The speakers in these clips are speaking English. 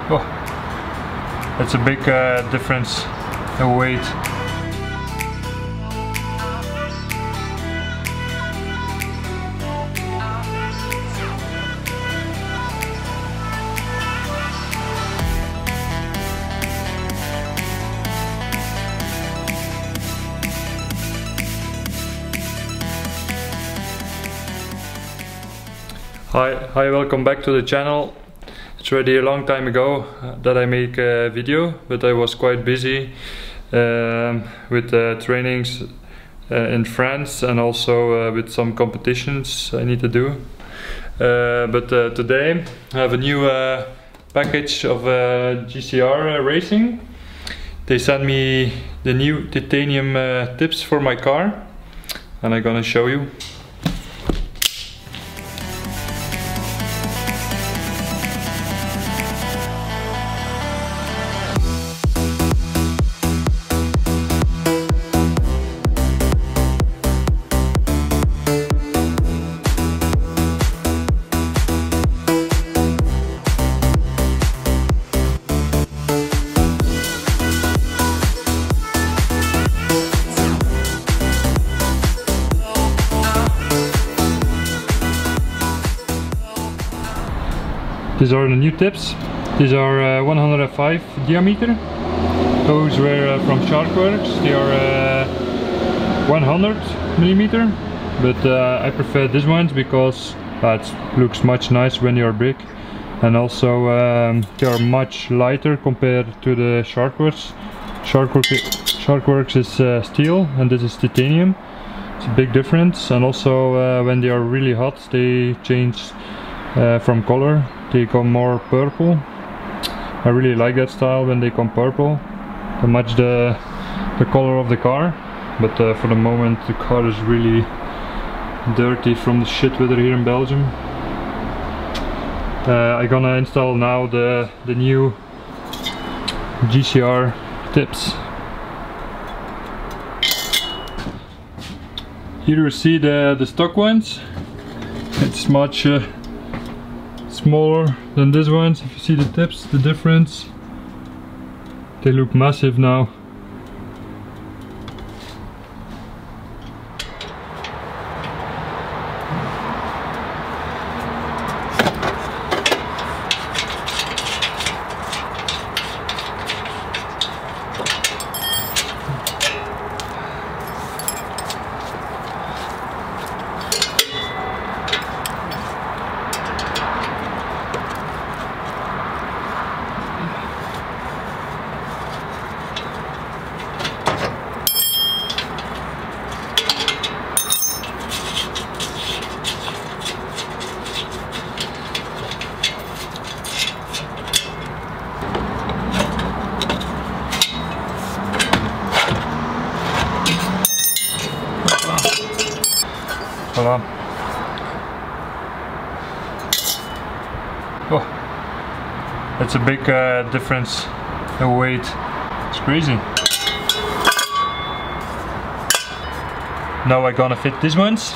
Oh, that's a big difference in weight. Hi, welcome back to the channel. It's already a long time ago that I make a video, but I was quite busy with trainings in France and also with some competitions I need to do. But today I have a new package of GCR racing. They sent me the new titanium tips for my car and I'm gonna show you. These are the new tips. These are 105 diameter. Those were from Sharkworks. They are 100 millimeter, but I prefer these ones because it looks much nicer when you're big, and also they are much lighter compared to the Sharkworks. Sharkworks is steel and this is titanium. It's a big difference, and also when they are really hot they change from color. They come more purple. I really like that style when they come purple to match the color of the car. But for the moment the car is really dirty from the shit weather here in Belgium. I'm gonna install now the new GCR tips. Here you see the stock ones. It's much smaller than these ones. If you see the tips, the difference, they look massive now. Voila. Oh, that's a big difference in weight. It's crazy. Now I'm gonna fit these ones.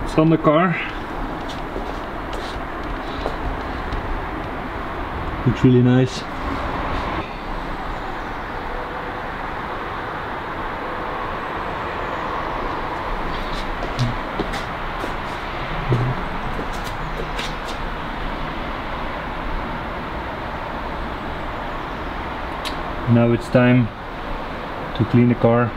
It's on the car. Looks really nice. Now it's time to clean the car.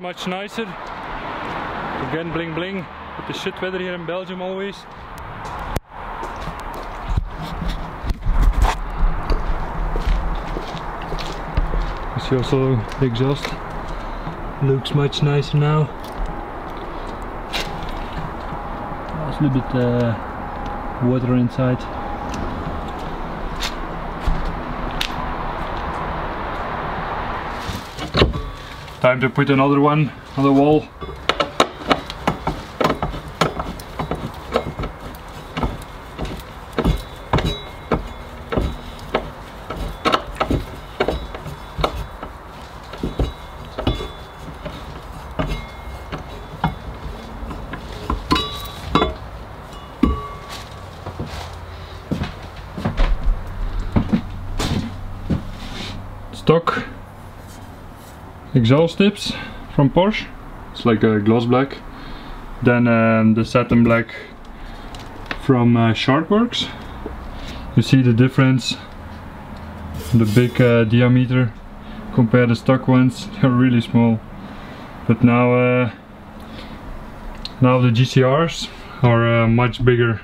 much nicer. Again, bling bling, with the shit weather here in Belgium always. You see also the exhaust looks much nicer now. There's a little bit water inside. Time to put another one on the wall. Stock exhaust tips from Porsche. It's like a gloss black. Then the satin black from Sharkworks. You see the difference, the big diameter compared to stock ones. They're really small. But now the GCRs are much bigger.